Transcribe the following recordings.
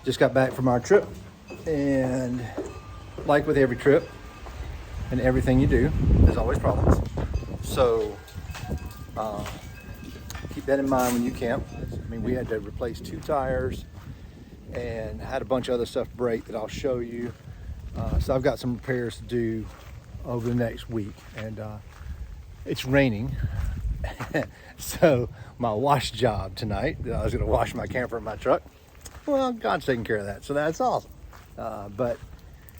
Just got back from our trip, and like with every trip and everything you do, there's always problems. So keep that in mind when you camp. I mean, we had to replace 2 tires and had a bunch of other stuff break that I'll show you. So I've got some repairs to do over the next week, and it's raining. So my wash job tonight, that I was going to wash my camper and my truck, well, God's taking care of that, so that's awesome. But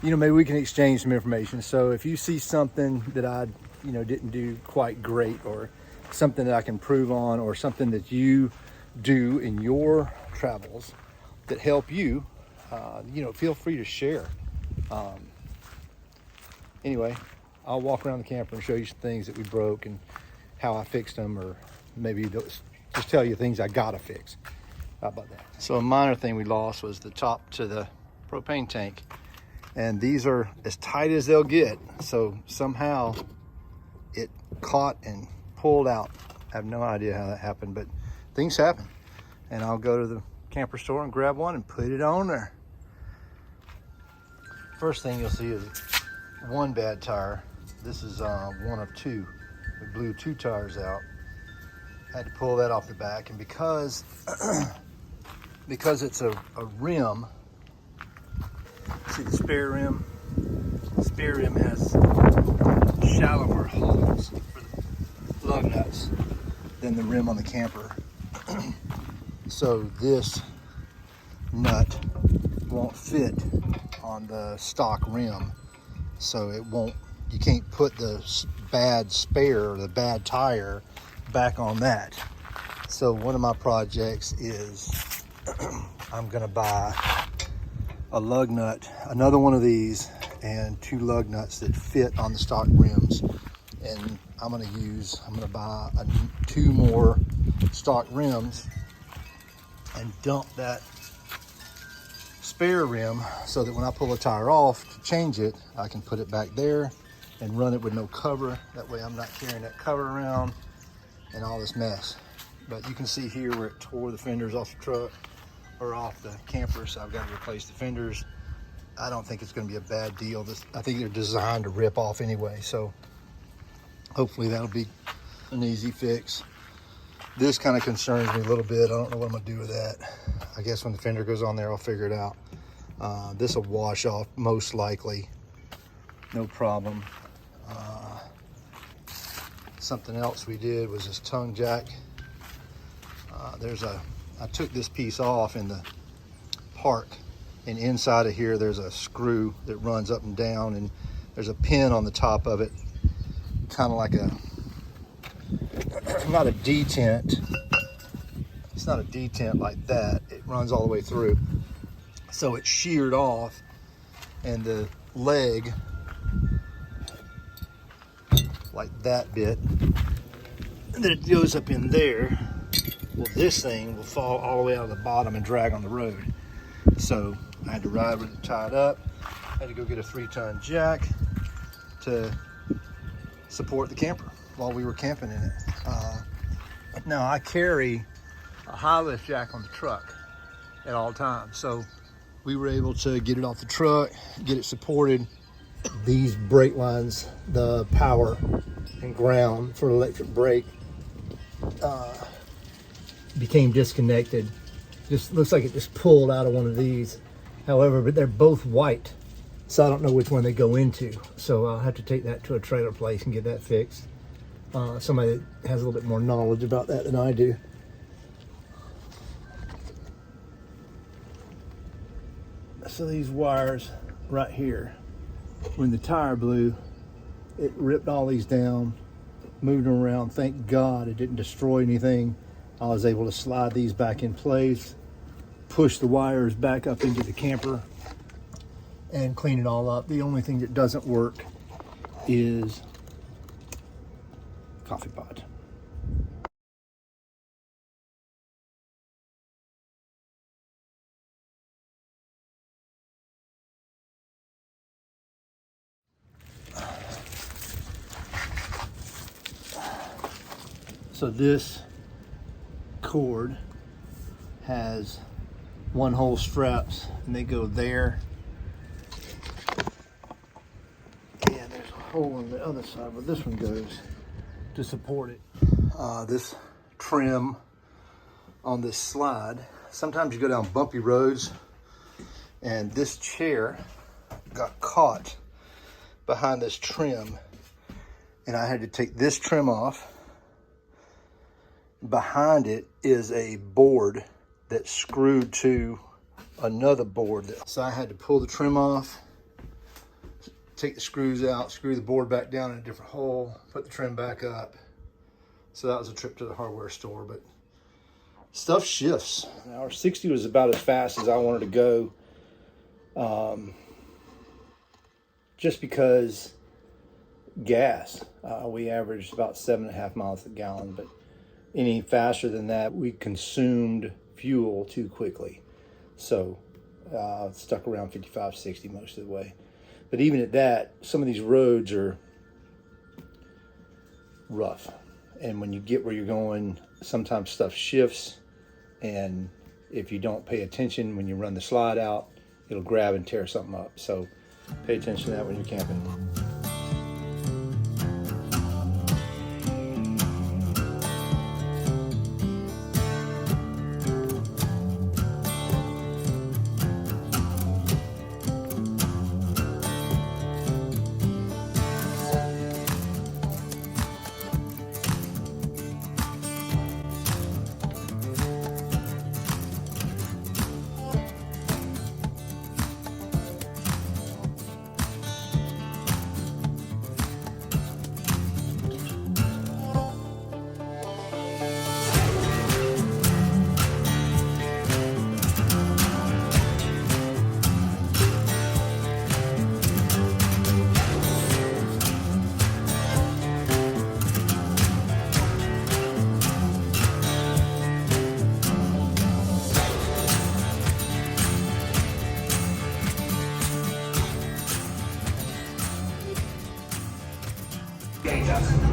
you know, maybe we can exchange some information. So if you see something that I didn't do quite great, or something that I can improve on, or something that you do in your travels that help you, feel free to share. Anyway, I'll walk around the camper and show you some things that we broke and how I fixed them, or maybe just tell you things I gotta fix. How about that? So a minor thing we lost was the top to the propane tank, and these are as tight as they'll get. So somehow it caught and pulled out. I have no idea how that happened, but things happen. And I'll go to the camper store and grab one and put it on there. First thing you'll see is one bad tire. This is one of 2. We blew 2 tires out. Had to pull that off the back, and because it's a rim, see the spare rim? The spare rim has shallower holes for the lug nuts than the rim on the camper. So this nut won't fit on the stock rim, so you can't put the bad spare or the bad tire back on that. So one of my projects is I'm gonna buy a lug nut, another one of these, and 2 lug nuts that fit on the stock rims. And I'm gonna buy 2 more stock rims and dump that spare rim, so that when I pull a tire off to change it, I can put it back there and run it with no cover. That way I'm not carrying that cover around and all this mess. But you can see here where it tore the fenders off the truck, or off the camper, so I've got to replace the fenders. I don't think it's going to be a bad deal. I think they're designed to rip off anyway, so hopefully that'll be an easy fix. This kind of concerns me a little bit. I don't know what I'm going to do with that. I guess when the fender goes on there, I'll figure it out. This will wash off most likely, no problem. Something else we did was this tongue jack. I took this piece off in the park, and inside of here there's a screw that runs up and down, and there's a pin on the top of it, kind of like not a detent. It's not a detent like that. It runs all the way through. So it's sheared off, and the leg, like that bit, and then it goes up in there. Well, this thing will fall all the way out of the bottom and drag on the road. So I had to ride with it tied up. I had to go get a 3-ton jack to support the camper while we were camping in it. Now I carry a high lift jack on the truck at all times. So we were able to get it off the truck, get it supported. These brake lines, the power and ground for electric brake, became disconnected. Just looks like it just pulled out of one of these. However, but they're both white, so I don't know which one they go into. So I'll have to take that to a trailer place and get that fixed. Somebody that has a little bit more knowledge about that than I do. So these wires right here, when the tire blew, it ripped all these down, moved them around. Thank God it didn't destroy anything. I was able to slide these back in place, push the wires back up into the camper, and clean it all up. The only thing that doesn't work is coffee pot. So this cord has one hole straps, and they go there. And there's a hole on the other side where this one goes to support it. This trim on this slide, sometimes you go down bumpy roads, and this chair got caught behind this trim, and I had to take this trim off. Behind it is a board that's screwed to another board. So I had to pull the trim off, take the screws out, screw the board back down in a different hole, put the trim back up. So that was a trip to the hardware store, but stuff shifts. Our 60 was about as fast as I wanted to go, just because gas. We averaged about 7.5 miles a gallon, but any faster than that, we consumed fuel too quickly. So stuck around 55, 60 most of the way. But even at that, some of these roads are rough. And when you get where you're going, sometimes stuff shifts. And if you don't pay attention when you run the slide out, it'll grab and tear something up. So pay attention to that when you're camping.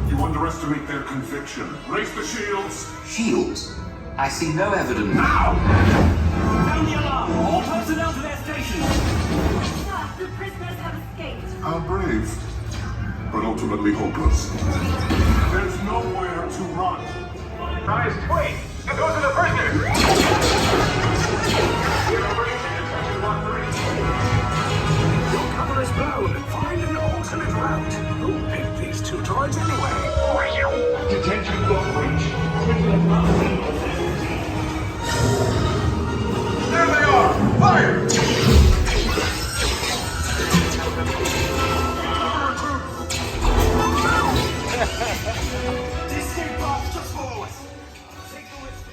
You underestimate their conviction. Raise the shields. Shields? I see no evidence. Now! Sound the alarm! All personnel to their stations! Sir, the prisoners have escaped. How brave, but ultimately hopeless. There's nowhere to run. Guys, wait! Those are the prisoners! Your cover is blown. Find an alternate route. Who picked these two droids anyway? Detention block breach. Prisoner block. There they are! Fire! This escape path just follow us. Take the risk.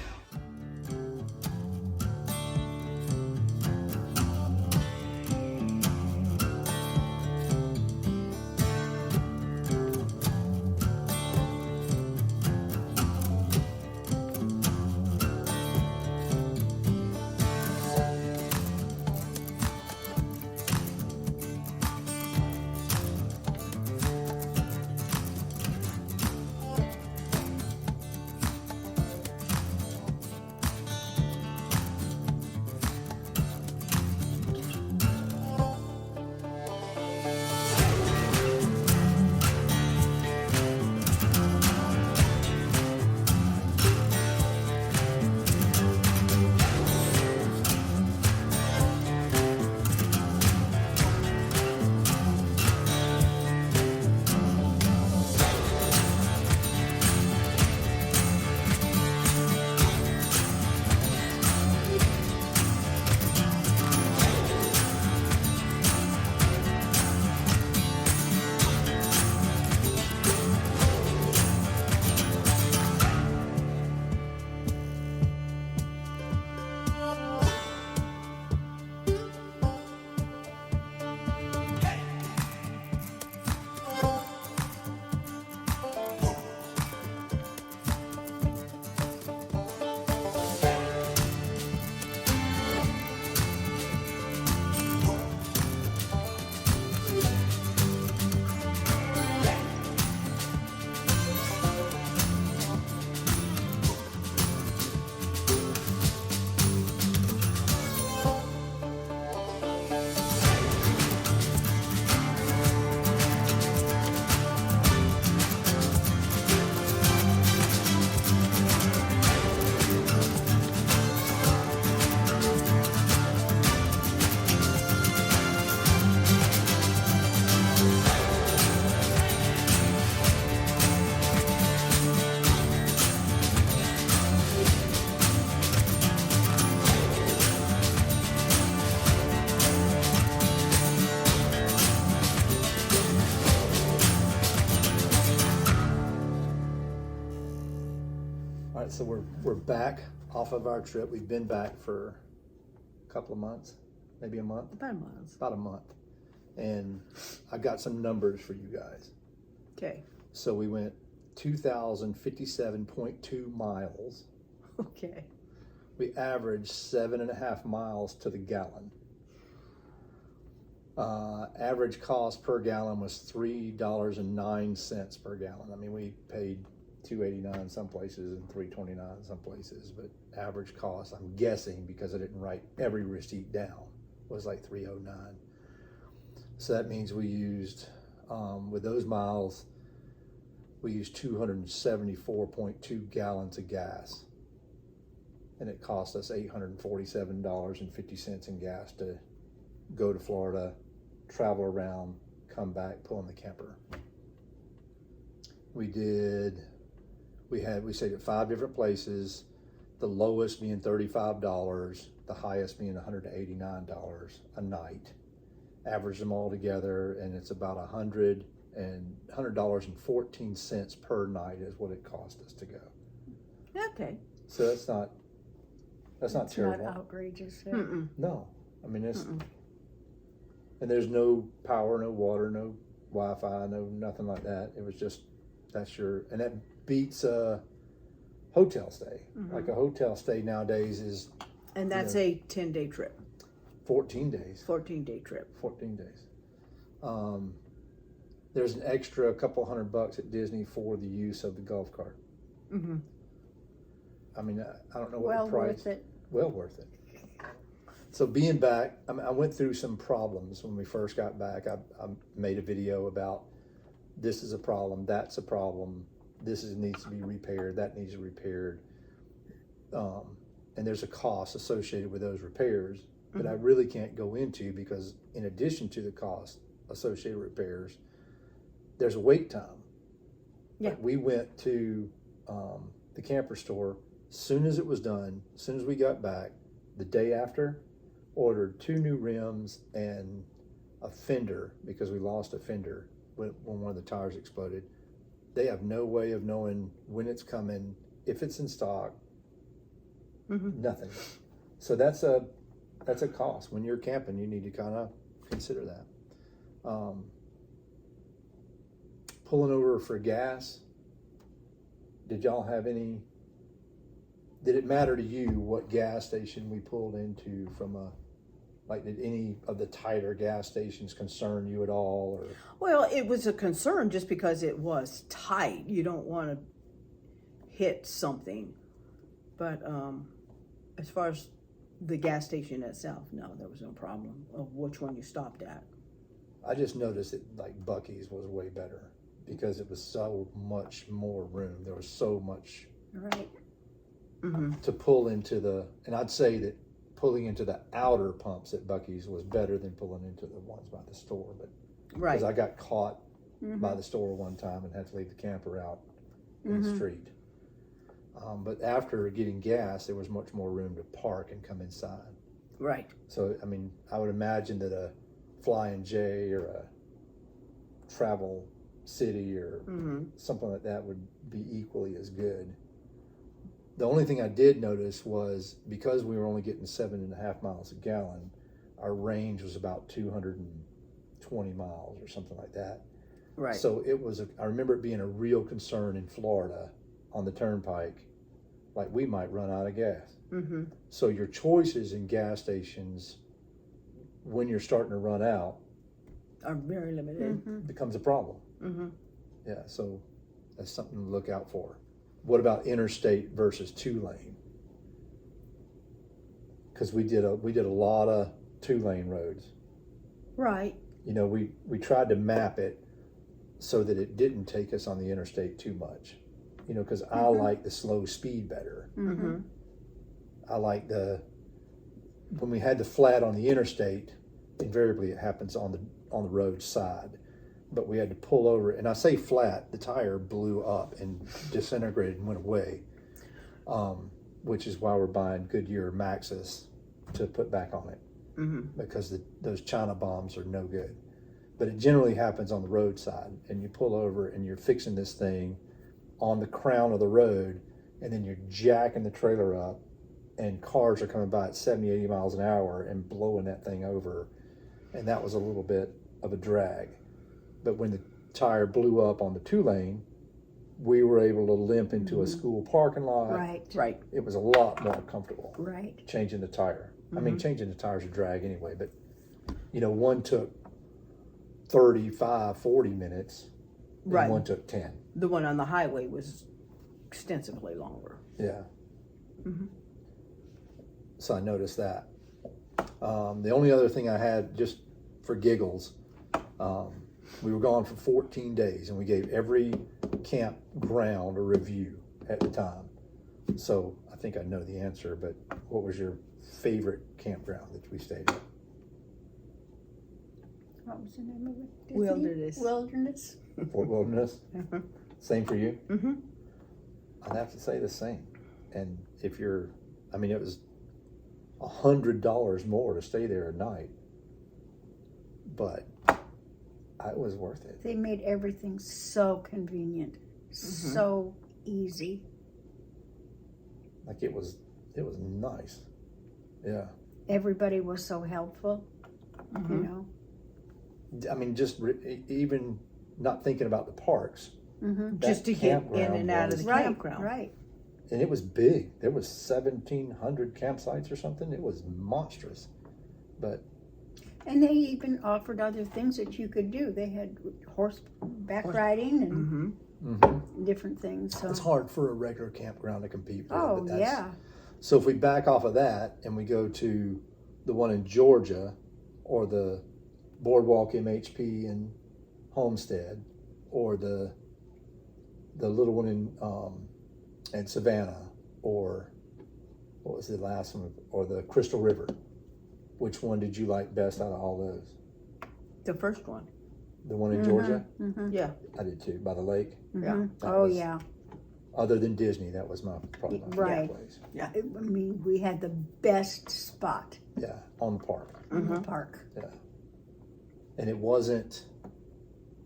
So we're back off of our trip. We've been back for a couple of months, maybe a month. About a month. And I got some numbers for you guys. Okay. So we went 2,057.2 miles. Okay. We averaged 7.5 miles to the gallon. Average cost per gallon was $3.09 per gallon. I mean, we paid $2.89 some places and $3.29 some places, but average cost, I'm guessing because I didn't write every receipt down, was like $3.09. So that means we used, with those miles, we used 274.2 gallons of gas. And it cost us $847.50 in gas to go to Florida, travel around, come back, pull in the camper. We stayed at 5 different places, the lowest being $35, the highest being $189 a night. Average them all together, and it's about $100.14 per night is what it cost us to go. Okay. So that's not terrible. Not outrageous. Yeah. No, I mean it's, and there's no power, no water, no Wi-Fi, no nothing like that. It was just and that beats a hotel stay. Like a hotel stay nowadays is. And that's a 10-day trip. 14 days. 14-day trip. 14 days. There's an extra couple $100 at Disney for the use of the golf cart. Mm-hmm. I mean, I don't know what Well the price. worth it. Well worth it. So being back, I went through some problems when we first got back. I made a video about this is a problem, that's a problem, needs to be repaired, that needs to be repaired. And there's a cost associated with those repairs that I really can't go into because in addition to the cost associated with repairs, there's a wait time. Yeah. Like we went to the camper store soon as it was done, as soon as we got back, the day after, ordered 2 new rims and a fender because we lost a fender when one of the tires exploded. They have no way of knowing when it's coming, if it's in stock, nothing. So that's a cost. When you're camping, you need to kind of consider that. Pulling over for gas. Did y'all have any? Did it matter to you what gas station we pulled into from did any of the tighter gas stations concern you at all? Or Well, it was a concern just because it was tight. You don't want to hit something. But as far as the gas station itself, no, there was no problem of which one you stopped at. I just noticed that like Buc-ee's was way better because it was so much more room. There was so much Right. to pull into and I'd say that pulling into the outer pumps at Buc-ee's was better than pulling into the ones by the store. But Right. because I got caught by the store one time and had to leave the camper out in the street. But after getting gas, there was much more room to park and come inside. Right. So, I mean, I would imagine that a Flying J or a Travel City or something like that would be equally as good. The only thing I did notice was because we were only getting 7.5 miles a gallon, our range was about 220 miles or something like that. Right. So I remember it being a real concern in Florida on the turnpike, like we might run out of gas. So your choices in gas stations when you're starting to run out Are very limited. becomes a problem. Yeah, so that's something to look out for. What about interstate versus 2-lane? Because we did a lot of 2-lane roads. Right. You know, we tried to map it so that it didn't take us on the interstate too much. You know, because I like the slow speed better. I like when we had the flat on the interstate, invariably it happens on the road side. But we had to pull over, and I say flat, the tire blew up and disintegrated and went away, which is why we're buying Goodyear Maxxis to put back on it, because those China bombs are no good. But it generally happens on the roadside, and you pull over and you're fixing this thing on the crown of the road, and then you're jacking the trailer up, and cars are coming by at 70, 80 miles an hour and blowing that thing over. And that was a little bit of a drag. But when the tire blew up on the 2-lane, we were able to limp into a school parking lot. Right. It was a lot more comfortable. Right. Changing the tire. I mean, changing the tires a drag anyway, but one took 35, 40 minutes, and Right. one took 10. The one on the highway was extensively longer. Yeah. So I noticed that. The only other thing I had, just for giggles, we were gone for 14 days, and we gave every campground a review at the time. So I think I know the answer, but what was your favorite campground that we stayed at? What was the name of it? Disney? Wilderness. Wilderness. Fort Wilderness? Same for you? I'd have to say the same. And if you're, I mean, it was $100 more to stay there a night, but it was worth it. They made everything so convenient, so easy. Like it was nice. Yeah. Everybody was so helpful, you know. I mean, just even not thinking about the parks. Just to get in and out of the campground. Right. And it was big. There was 1,700 campsites or something. It was monstrous. But And they even offered other things that you could do. They had horseback riding and different things. So. it's hard for a regular campground to compete with. Oh, but yeah. So if we back off of that and we go to the one in Georgia, or the Boardwalk MHP in Homestead, or the little one in Savannah, or what was the last one, or the Crystal River, which one did you like best out of all those? The first one. The one in Georgia? Yeah. I did too, by the lake. Yeah. That Oh, was- yeah. Other than Disney, that was probably my favorite Right. place. Yeah. I mean, we had the best spot Yeah, on the park. in the park. Yeah, and it wasn't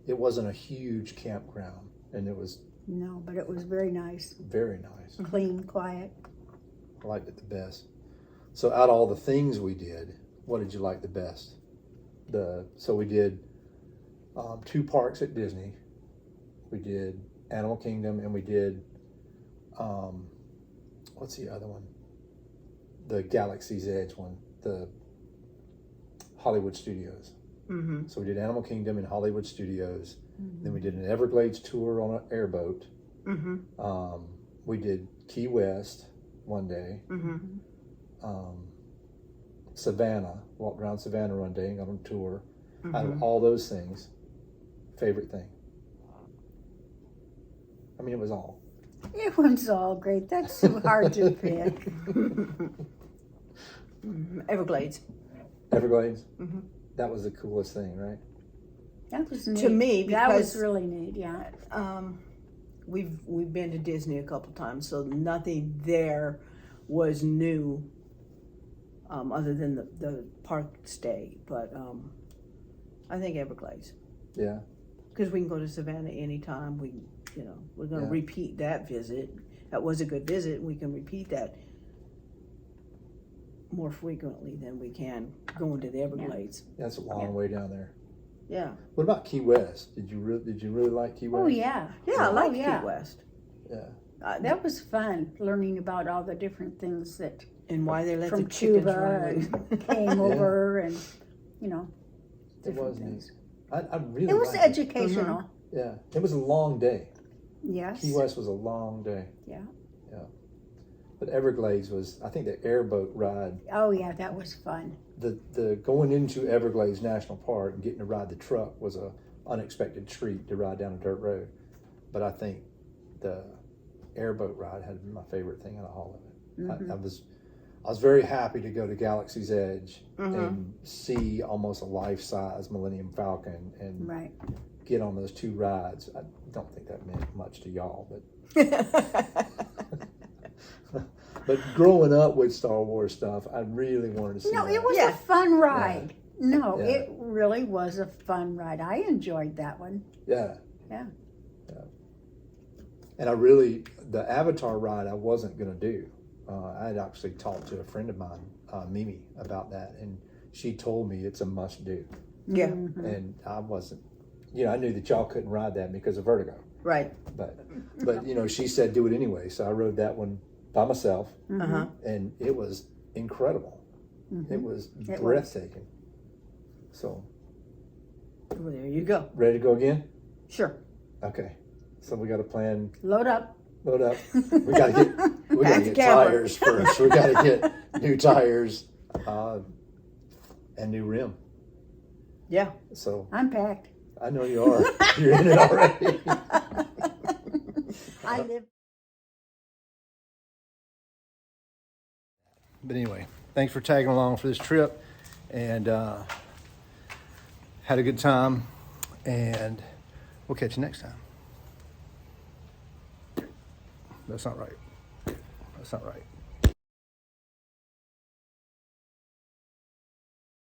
a huge campground, and it was No, but it was very nice. very nice. Clean, quiet. I liked it the best. So out of all the things we did, what did you like the best? So we did 2 parks at Disney. We did Animal Kingdom, and we did what's the other one? The Galaxy's Edge one, the Hollywood Studios. So we did Animal Kingdom and Hollywood Studios. Then we did an Everglades tour on an airboat. We did Key West one day. Savannah, walked around Savannah one day and got on a tour. Out of all those things, favorite thing? I mean, it was all. It was all great. That's so hard to pick. Everglades. Everglades? That was the coolest thing, right? That was neat. To me, that was because- really neat. Yeah. We've been to Disney a couple times, so nothing there was new, other than the park stay. But I think Everglades, Yeah. because we can go to Savannah anytime. We're going to Yeah. repeat that visit. That was a good visit. We can repeat that more frequently than we can going to the Everglades. That's a long way down there. Yeah, What about Key West? Did you really like Key West? Oh, yeah. yeah, I like yeah. Key West. Yeah. That was fun, learning about all the different things that And why they let from the chickens Cuba run and loose. came over and, It different was things. neat. I really It was liked educational. Yeah. It was a long day. Yes. Key West was a long day. Yeah. But Everglades was, I think the airboat ride, Oh, yeah, that was fun. the going into Everglades National Park and getting to ride the truck was a unexpected treat to ride down a dirt road. But I think the airboat ride had been my favorite thing out of all of it. I was very happy to go to Galaxy's Edge and see almost a life-size Millennium Falcon and Right. get on those 2 rides. I don't think that meant much to y'all, but but growing up with Star Wars stuff, I really wanted to see No, that. it was Yeah. a fun ride. No, Yeah. it really was a fun ride. I enjoyed that one. Yeah. Yeah. And I really, the Avatar ride I wasn't going to do. I had actually talked to a friend of mine, Mimi, about that, and she told me it's a must do. Yeah. And I wasn't, I knew that y'all couldn't ride that because of vertigo. Right. But she said do it anyway. So I rode that one by myself, and it was incredible. It was breathtaking. So. Well, there you go. Ready to go again? Sure. Okay. So we got to plan. Load up. We got to get tires first. We got to get new tires and new rim. Yeah. So I'm packed. I know you are. You're in it already. I live. But anyway, thanks for tagging along for this trip, and had a good time, and we'll catch you next time. That's not right. That's not right.